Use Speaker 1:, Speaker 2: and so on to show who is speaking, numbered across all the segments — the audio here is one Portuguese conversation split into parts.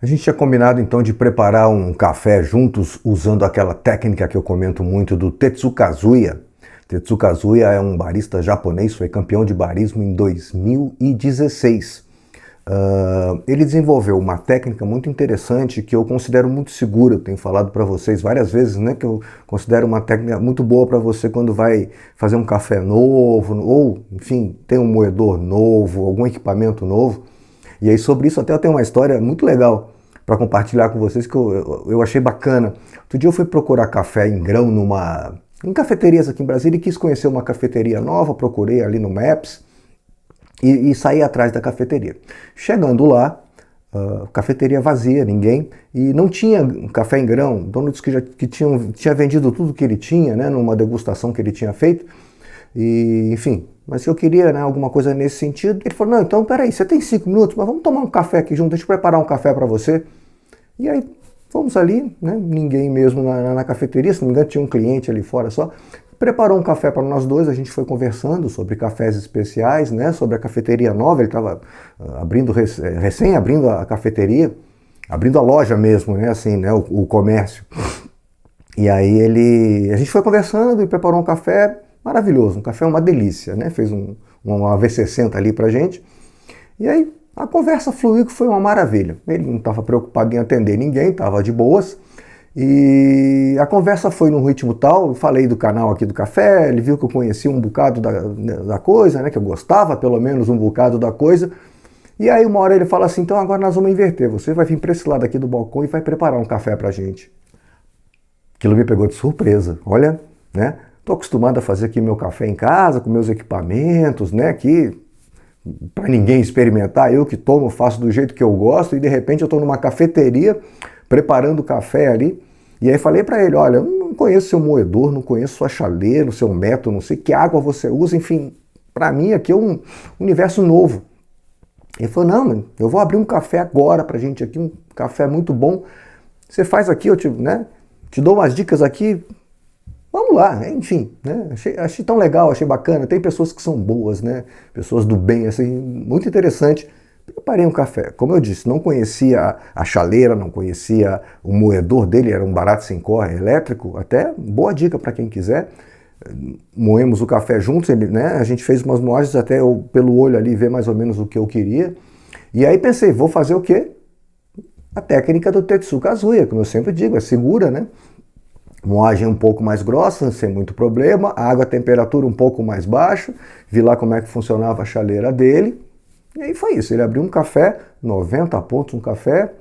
Speaker 1: A gente tinha combinado então de preparar um café juntos usando aquela técnica que eu comento muito do Tetsukazuya. Tetsukazuya é um barista japonês, foi campeão de barismo em 2016. Ele desenvolveu uma técnica muito interessante que eu considero muito segura. Eu tenho falado para vocês várias vezes, né, que eu considero uma técnica muito boa para você quando vai fazer um café novo ou, enfim, tem um moedor novo, algum equipamento novo. E aí sobre isso até eu tenho uma história muito legal para compartilhar com vocês que eu achei bacana. Outro dia eu fui procurar café em grão em cafeterias aqui em Brasília e quis conhecer uma cafeteria nova, procurei ali no Maps e saí atrás da cafeteria. Chegando lá, cafeteria vazia, ninguém, e não tinha café em grão. O dono disse que tinha vendido tudo que ele tinha, né, numa degustação que ele tinha feito. E, enfim, mas se eu queria, né, alguma coisa nesse sentido, ele falou, não, então peraí, você tem 5 minutos, mas vamos tomar um café aqui junto, deixa eu preparar um café para você. E aí fomos ali, né, ninguém mesmo na cafeteria, se não me engano tinha um cliente ali fora só, preparou um café para nós dois, a gente foi conversando sobre cafés especiais, né, sobre a cafeteria nova, ele estava recém abrindo a cafeteria, abrindo a loja mesmo, né, assim, né, o comércio. E aí a gente foi conversando e preparou um café maravilhoso, um café uma delícia, né? Fez uma V60 ali pra gente. E aí a conversa fluiu que foi uma maravilha. Ele não estava preocupado em atender ninguém, estava de boas. E a conversa foi num ritmo tal, eu falei do canal aqui do café, ele viu que eu conhecia um bocado da coisa, né? Que eu gostava pelo menos um bocado da coisa. E aí uma hora ele fala assim, então agora nós vamos inverter, você vai vir para esse lado aqui do balcão e vai preparar um café pra gente. Aquilo me pegou de surpresa, olha, né? Estou acostumado a fazer aqui meu café em casa, com meus equipamentos, né? Aqui, para ninguém experimentar, eu que tomo, faço do jeito que eu gosto, e de repente eu estou numa cafeteria, preparando café ali, e aí falei para ele, olha, eu não conheço seu moedor, não conheço sua chaleira, o seu método, não sei que água você usa, enfim, para mim aqui é um universo novo. Ele falou, não, mano, eu vou abrir um café agora pra gente aqui, um café muito bom, você faz aqui, eu te dou umas dicas aqui, vamos lá, enfim, né? Achei tão legal, achei bacana. Tem pessoas que são boas, né? Pessoas do bem, assim, muito interessante. Preparei um café. Como eu disse, não conhecia a chaleira, não conhecia o moedor dele, era um barato sem corre elétrico. Até boa dica para quem quiser. Moemos o café juntos, né? A gente fez umas moagens até eu, pelo olho ali, ver mais ou menos o que eu queria. E aí pensei, vou fazer o quê? A técnica do Tetsukazuya, como eu sempre digo, é segura, né? Moagem um pouco mais grossa, sem muito problema, a água a temperatura um pouco mais baixa, vi lá como é que funcionava a chaleira dele, e aí foi isso, ele abriu um café, 90 pontos, um café,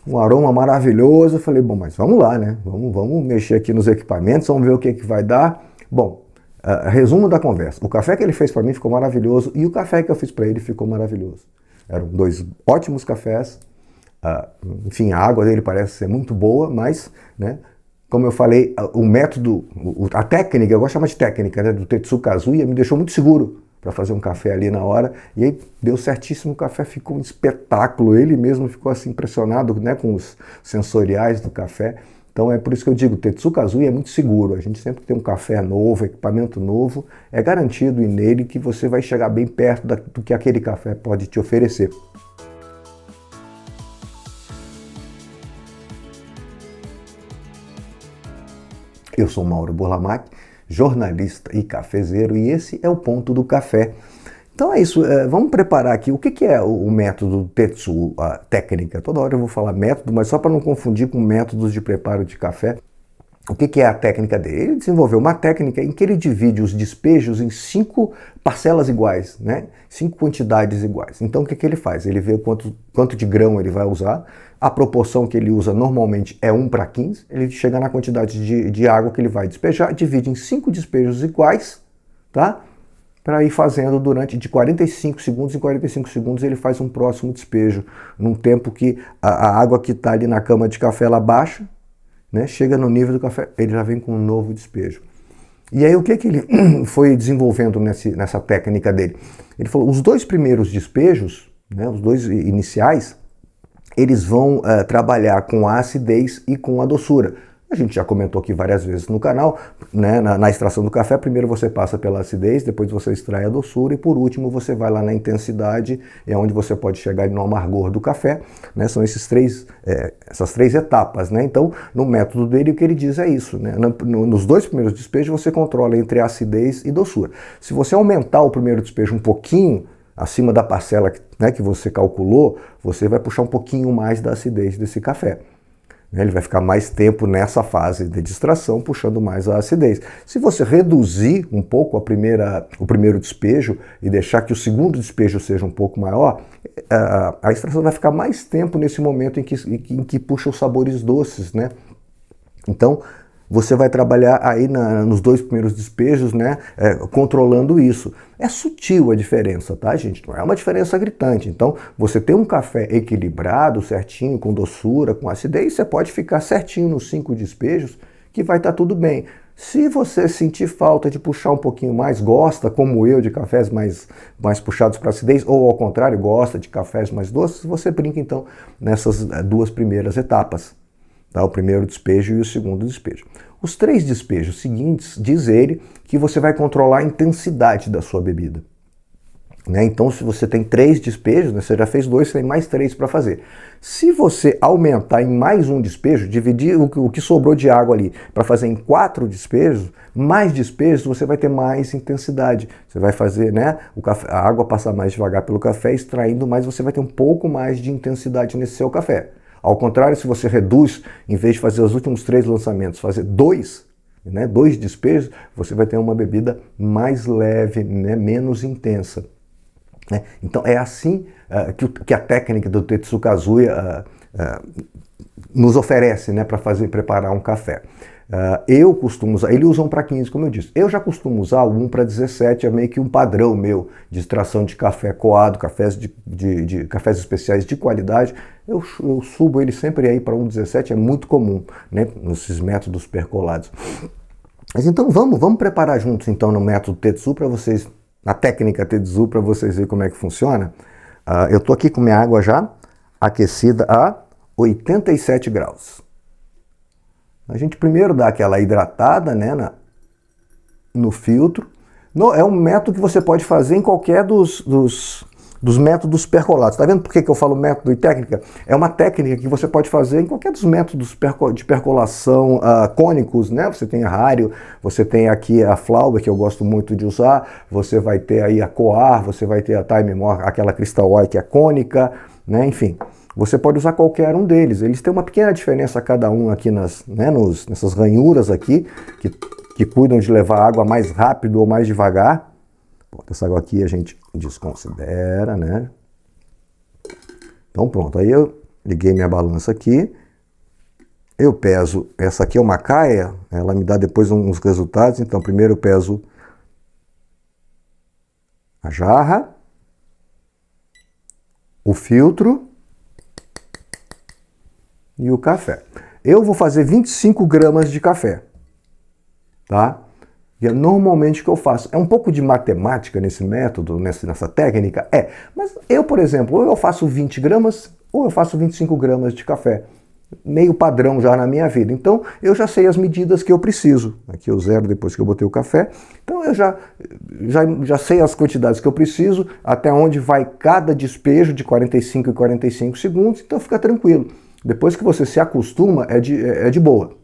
Speaker 1: um aroma maravilhoso, eu falei, bom, mas vamos lá, né, vamos mexer aqui nos equipamentos, vamos ver o que vai dar. Bom, resumo da conversa, o café que ele fez para mim ficou maravilhoso, e o café que eu fiz para ele ficou maravilhoso. Eram dois ótimos cafés, enfim, a água dele parece ser muito boa, mas, né, como eu falei, o método, a técnica, eu gosto de chamar de técnica, né, do Tetsukazuya, me deixou muito seguro para fazer um café ali na hora. E aí deu certíssimo, o café ficou um espetáculo. Ele mesmo ficou assim impressionado, né, com os sensoriais do café. Então é por isso que eu digo, o Tetsukazuya é muito seguro. A gente sempre tem um café novo, equipamento novo, é garantido nele que você vai chegar bem perto do que aquele café pode te oferecer. Eu sou Mauro Burlamac, jornalista e cafezeiro, e esse é o Ponto do Café. Então é isso, vamos preparar aqui o que é o método Tetsu, a técnica. Toda hora eu vou falar método, mas só para não confundir com métodos de preparo de café. O que é a técnica dele? Ele desenvolveu uma técnica em que ele divide os despejos em 5 parcelas iguais, né? 5 quantidades iguais. Então o que ele faz? Ele vê quanto de grão ele vai usar, a proporção que ele usa normalmente é 1:15, ele chega na quantidade de água que ele vai despejar, divide em 5 despejos iguais, tá? Para ir fazendo durante de 45 segundos em 45 segundos ele faz um próximo despejo, num tempo que a água que está ali na cama de café ela baixa, né? Chega no nível do café, ele já vem com um novo despejo. E aí o que ele foi desenvolvendo nessa técnica dele? Ele falou, os 2 primeiros despejos, né, os 2 iniciais, eles vão trabalhar com a acidez e com a doçura. A gente já comentou aqui várias vezes no canal, né, na extração do café, primeiro você passa pela acidez, depois você extrai a doçura e por último você vai lá na intensidade, é onde você pode chegar no amargor do café, né, são essas três etapas, né? Então, no método dele, o que ele diz é isso, né? Nos dois primeiros despejos você controla entre acidez e doçura. Se você aumentar o primeiro despejo um pouquinho, acima da parcela, né, que você calculou, você vai puxar um pouquinho mais da acidez desse café. Ele vai ficar mais tempo nessa fase de extração, puxando mais a acidez. Se você reduzir um pouco o primeiro despejo e deixar que o segundo despejo seja um pouco maior, a extração vai ficar mais tempo nesse momento em que puxa os sabores doces, né? Então, você vai trabalhar aí nos dois primeiros despejos, né, controlando isso. É sutil a diferença, tá, gente? Não é uma diferença gritante. Então, você tem um café equilibrado, certinho, com doçura, com acidez, você pode ficar certinho nos 5 despejos, que vai estar tudo bem. Se você sentir falta de puxar um pouquinho mais, gosta, como eu, de cafés mais puxados para acidez, ou ao contrário, gosta de cafés mais doces, você brinca então nessas 2 primeiras etapas. Tá? O primeiro despejo e o segundo despejo. Os 3 despejos seguintes, diz ele, que você vai controlar a intensidade da sua bebida. Né? Então, se você tem 3 despejos, né, você já fez 2, você tem mais 3 para fazer. Se você aumentar em mais um despejo, dividir o que sobrou de água ali para fazer em 4 despejos, mais despejos, você vai ter mais intensidade. Você vai fazer, né, a água passar mais devagar pelo café, extraindo mais, você vai ter um pouco mais de intensidade nesse seu café. Ao contrário, se você reduz, em vez de fazer os últimos 3 lançamentos, fazer 2, né, 2 despejos, você vai ter uma bebida mais leve, né, menos intensa. Né? Então é assim que a técnica do Tetsu Kazuya nos oferece, né, para preparar um café. Eu costumo usar, ele usa 1 para 15, como eu disse. Eu já costumo usar o 1 para 17, é meio que um padrão meu de extração de café coado, cafés especiais de qualidade. Eu subo ele sempre aí para 1,17, é muito comum, né, nesses métodos percolados. Mas então vamos preparar juntos então no método Tetsu para vocês, na técnica Tetsu, para vocês verem como é que funciona. Eu estou aqui com minha água já aquecida a 87 graus. A gente primeiro dá aquela hidratada, né, no filtro. É um método que você pode fazer em qualquer dos métodos percolados. Tá vendo por que eu falo método e técnica? É uma técnica que você pode fazer em qualquer dos métodos de percolação cônicos, né? Você tem a Hario, você tem aqui a Flower, que eu gosto muito de usar, você vai ter aí a Coar, você vai ter a Time More, aquela Crystal Oil que é cônica, né? Enfim. Você pode usar qualquer um deles. Eles têm uma pequena diferença cada um aqui nessas ranhuras aqui, que cuidam de levar a água mais rápido ou mais devagar. Bom, essa água aqui a gente desconsidera, né? Então pronto, aí eu liguei minha balança aqui. Eu peso, essa aqui é uma caia, ela me dá depois uns resultados. Então primeiro eu peso a jarra, o filtro e o café. Eu vou fazer 25 gramas de café, tá? E é normalmente o que eu faço. É um pouco de matemática nesse método, nessa técnica? Mas eu, por exemplo, ou eu faço 20 gramas ou eu faço 25 gramas de café. Meio padrão já na minha vida. Então, eu já sei as medidas que eu preciso. Aqui eu zero depois que eu botei o café. Então, eu já sei as quantidades que eu preciso, até onde vai cada despejo de 45 e 45 segundos. Então, fica tranquilo. Depois que você se acostuma, é de boa.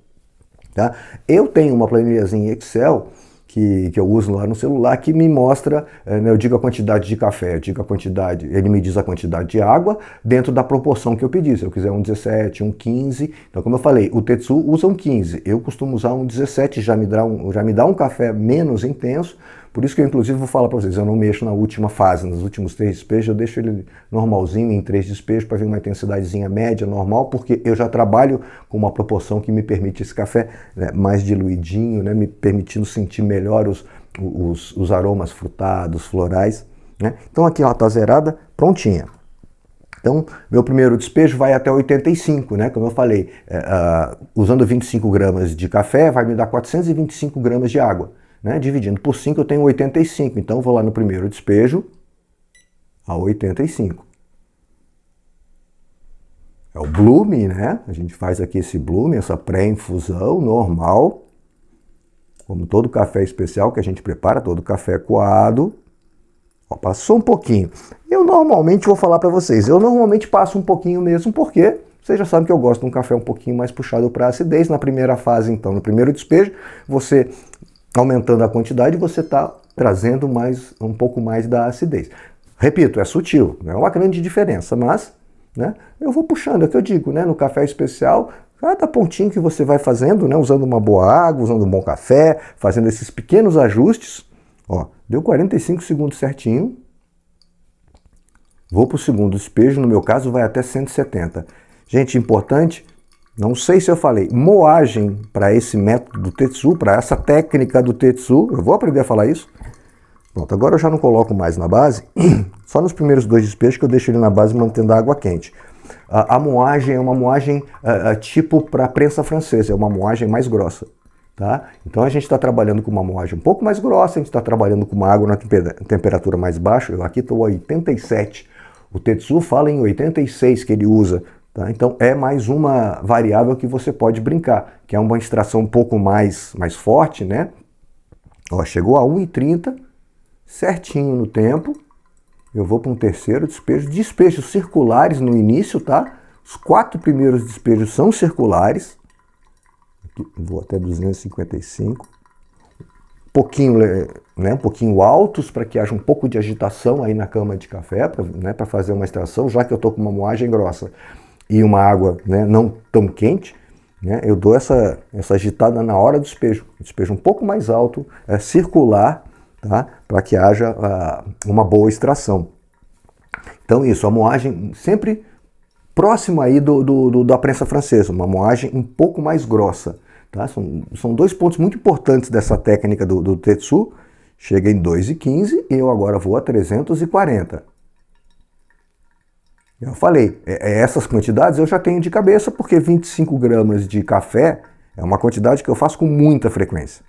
Speaker 1: Tá? Eu tenho uma planilhazinha Excel que eu uso lá no celular que me mostra, eu digo a quantidade de café, eu digo a quantidade, ele me diz a quantidade de água dentro da proporção que eu pedi. Se eu quiser um 17, um 15, então como eu falei, o Tetsu usa um 15, eu costumo usar um 17, já me dá um café menos intenso. Por isso que eu, inclusive, vou falar para vocês, eu não mexo na última fase, nos últimos 3 despejos, eu deixo ele normalzinho em 3 despejos para vir uma intensidadezinha média, normal, porque eu já trabalho com uma proporção que me permite esse café, né, mais diluidinho, né, me permitindo sentir melhor os aromas frutados, florais. Né? Então aqui ela está zerada, prontinha. Então, meu primeiro despejo vai até 85, né? Como eu falei, usando 25 gramas de café, vai me dar 425 gramas de água. Né? Dividindo por 5 eu tenho 85, então vou lá no primeiro despejo a 85. é o blooming, né? A gente faz aqui esse blooming, essa pré-infusão normal, como todo café especial que a gente prepara, todo café coado. Ó, passou um pouquinho. Eu normalmente vou falar para vocês, eu normalmente passo um pouquinho mesmo, porque vocês já sabem que eu gosto de um café um pouquinho mais puxado para acidez. Na primeira fase, então, no primeiro despejo, você aumentando a quantidade, você está trazendo um pouco mais da acidez. Repito, é sutil, não é uma grande diferença, mas né, eu vou puxando, é o que eu digo, né, no café especial, cada pontinho que você vai fazendo, né, usando uma boa água, usando um bom café, fazendo esses pequenos ajustes, ó, deu 45 segundos certinho, vou para o segundo despejo, no meu caso vai até 170. Gente, importante, não sei se eu falei, moagem para esse método do Tetsu, para essa técnica do Tetsu, eu vou aprender a falar isso. Pronto, agora eu já não coloco mais na base, só nos primeiros 2 despejos que eu deixo ele na base mantendo a água quente. A moagem é uma moagem tipo para prensa francesa, é uma moagem mais grossa. Tá? Então a gente está trabalhando com uma moagem um pouco mais grossa, a gente está trabalhando com uma água na temperatura mais baixa, eu aqui estou a 87, o Tetsu fala em 86 que ele usa. Tá? Então é mais uma variável que você pode brincar, que é uma extração um pouco mais forte, né? Ó, chegou a 1,30, certinho no tempo. Eu vou para um terceiro despejo, despejos circulares no início, tá? Os 4 primeiros despejos são circulares. Aqui, vou até 255. Um pouquinho altos para que haja um pouco de agitação aí na cama de café, para fazer uma extração, já que eu estou com uma moagem grossa e uma água, né, não tão quente, né, eu dou essa agitada na hora do despejo. Despejo um pouco mais alto, circular, tá, para que haja uma boa extração. Então isso, a moagem sempre próxima aí da prensa francesa, uma moagem um pouco mais grossa. Tá? São 2 pontos muito importantes dessa técnica do Tetsu. Chega em 2,15 e eu agora vou a 340. Eu falei, essas quantidades eu já tenho de cabeça, porque 25 gramas de café é uma quantidade que eu faço com muita frequência.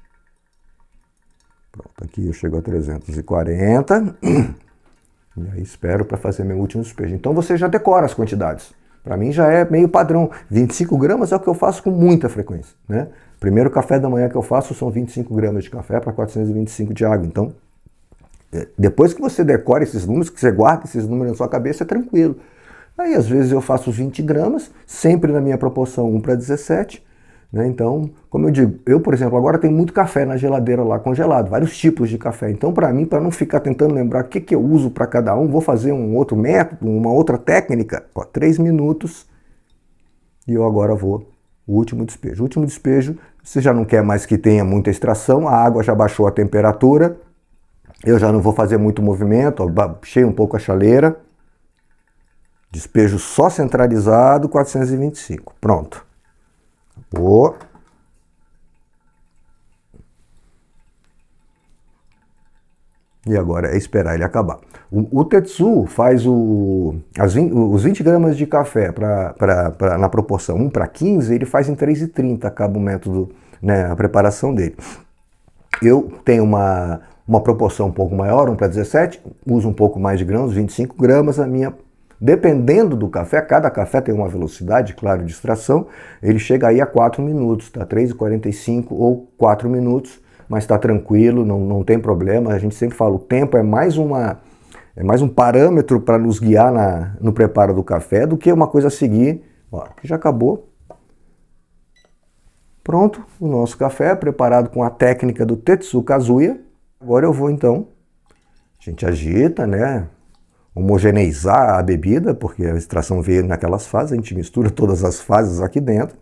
Speaker 1: Pronto, aqui eu chego a 340 e aí espero para fazer meu último despejo. Então você já decora as quantidades. Para mim já é meio padrão. 25 gramas é o que eu faço com muita frequência. Né? Primeiro café da manhã que eu faço são 25 gramas de café para 425 de água. Então, depois que você decora esses números, que você guarda esses números na sua cabeça, é tranquilo. Aí às vezes eu faço 20 gramas, sempre na minha proporção 1:17. Né? Então, como eu digo, eu, por exemplo, agora tenho muito café na geladeira lá congelado, vários tipos de café. Então, para mim, para não ficar tentando lembrar o que eu uso para cada um, vou fazer um outro método, uma outra técnica. Ó, 3 minutos e eu agora vou o último despejo. O último despejo, você já não quer mais que tenha muita extração, a água já baixou a temperatura, eu já não vou fazer muito movimento, ó, baixei um pouco a chaleira. Despejo só centralizado, 425. Pronto. Acabou. E agora é esperar ele acabar. O Tetsu faz os 20 gramas de café na proporção 1:15, ele faz em 3,30, acaba o método, né, a preparação dele. Eu tenho uma proporção um pouco maior, 1:17, uso um pouco mais de grãos, 25 gramas, dependendo do café, cada café tem uma velocidade, claro, de extração, ele chega aí a 4 minutos, tá? 3:45 ou 4 minutos, mas está tranquilo, não tem problema. A gente sempre fala, o tempo é mais um parâmetro para nos guiar no preparo do café do que uma coisa a seguir. Ó, aqui já acabou. Pronto, o nosso café preparado com a técnica do Tetsu Kazuya. Agora eu vou então, a gente agita, né? Homogeneizar a bebida, porque a extração veio naquelas fases, a gente mistura todas as fases aqui dentro.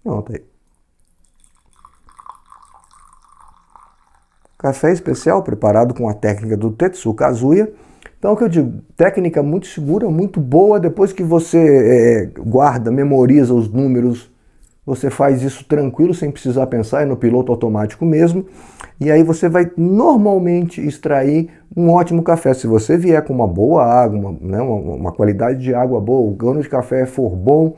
Speaker 1: Pronto aí. Café especial preparado com a técnica do Tetsu Kazuya. Então, o que eu digo, técnica muito segura, muito boa. Depois que você guarda, memoriza os números, você faz isso tranquilo, sem precisar pensar, é no piloto automático mesmo. E aí você vai normalmente extrair um ótimo café. Se você vier com uma boa água, uma qualidade de água boa, o grão de café for bom,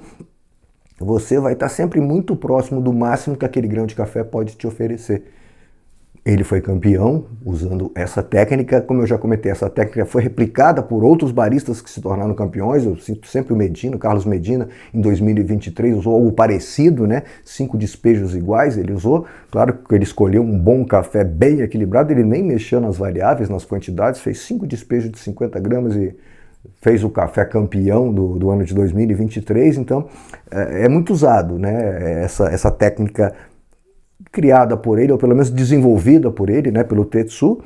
Speaker 1: você vai estar sempre muito próximo do máximo que aquele grão de café pode te oferecer. Ele foi campeão usando essa técnica. Como eu já comentei, essa técnica foi replicada por outros baristas que se tornaram campeões. Eu cito sempre o Medina, o Carlos Medina, em 2023 usou algo parecido, né? 5 despejos iguais ele usou. Claro que ele escolheu um bom café bem equilibrado, ele nem mexeu nas variáveis, nas quantidades, fez 5 despejos de 50 gramas e fez o café campeão do ano de 2023. Então é muito usado, né? Essa técnica criada por ele, ou pelo menos desenvolvida por ele, né, pelo Tetsu,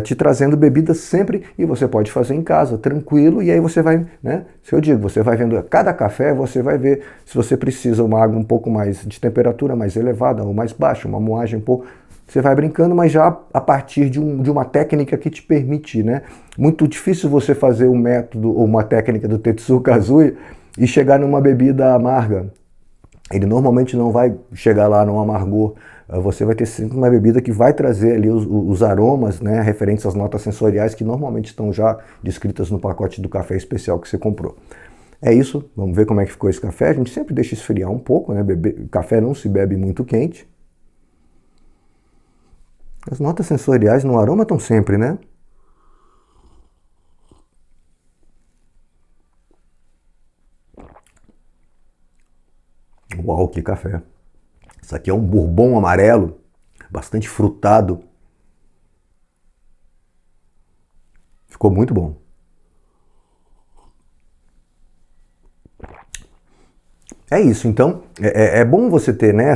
Speaker 1: te trazendo bebidas sempre, e você pode fazer em casa, tranquilo, e aí você vai, né, se eu digo, você vai vendo cada café, você vai ver se você precisa uma água um pouco mais de temperatura mais elevada ou mais baixa, uma moagem um pouco, você vai brincando, mas já a partir de uma técnica que te permite, né, muito difícil você fazer um método ou uma técnica do Tetsu Kazuya e chegar numa bebida amarga. Ele normalmente não vai chegar lá no amargor, você vai ter sempre uma bebida que vai trazer ali os aromas, né, referentes às notas sensoriais que normalmente estão já descritas no pacote do café especial que você comprou. É isso, vamos ver como é que ficou esse café. A gente sempre deixa esfriar um pouco, né? Café não se bebe muito quente. As notas sensoriais no aroma estão sempre, né? Uau, que café! Isso aqui é um bourbon amarelo, bastante frutado. Ficou muito bom. É isso, então é bom você ter, né,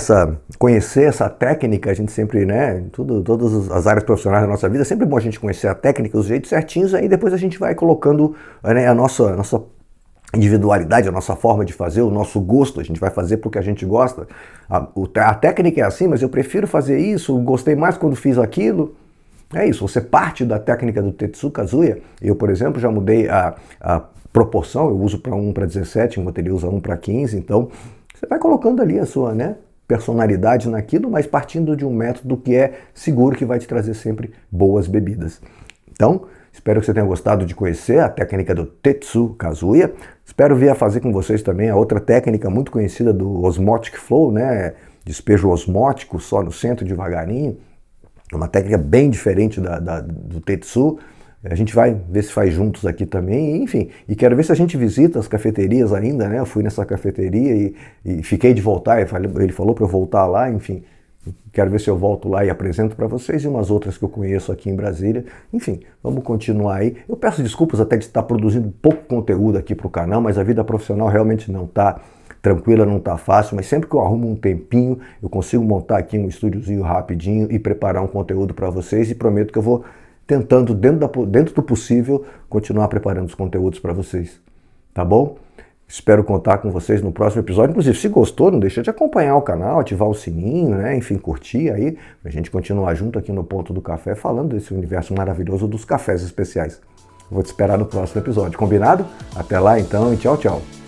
Speaker 1: conhecer essa técnica. A gente sempre, né, todas as áreas profissionais da nossa vida, é sempre bom a gente conhecer a técnica, os jeitos certinhos, aí depois a gente vai colocando, né, a nossa individualidade, a nossa forma de fazer, o nosso gosto. A gente vai fazer porque a gente gosta. A técnica é assim, mas eu prefiro fazer isso, gostei mais quando fiz aquilo. É isso, você parte da técnica do Tetsu Kazuya. Eu, por exemplo, já mudei a proporção, eu uso para 1:17, enquanto ele usa 1:15, então você vai colocando ali a sua, né, personalidade naquilo, mas partindo de um método que é seguro, que vai te trazer sempre boas bebidas. Então, espero que você tenha gostado de conhecer a técnica do Tetsu Kazuya. Espero vir a fazer com vocês também a outra técnica muito conhecida do Osmotic Flow, né? Despejo osmótico, só no centro, devagarinho. É uma técnica bem diferente do Tetsu. A gente vai ver se faz juntos aqui também, enfim. E quero ver se a gente visita as cafeterias ainda, né? Eu fui nessa cafeteria e fiquei de voltar. Ele falou para eu voltar lá, enfim. Quero ver se eu volto lá e apresento para vocês e umas outras que eu conheço aqui em Brasília. Enfim, vamos continuar aí. Eu peço desculpas até de estar produzindo pouco conteúdo aqui para o canal, mas a vida profissional realmente não está tranquila, não está fácil, mas sempre que eu arrumo um tempinho, eu consigo montar aqui um estúdiozinho rapidinho e preparar um conteúdo para vocês, e prometo que eu vou tentando, dentro do possível, continuar preparando os conteúdos para vocês. Tá bom? Espero contar com vocês no próximo episódio. Inclusive, se gostou, não deixa de acompanhar o canal, ativar o sininho, né? Enfim, curtir aí, pra gente continuar junto aqui no Ponto do Café, falando desse universo maravilhoso dos cafés especiais. Vou te esperar no próximo episódio, combinado? Até lá então e tchau, tchau!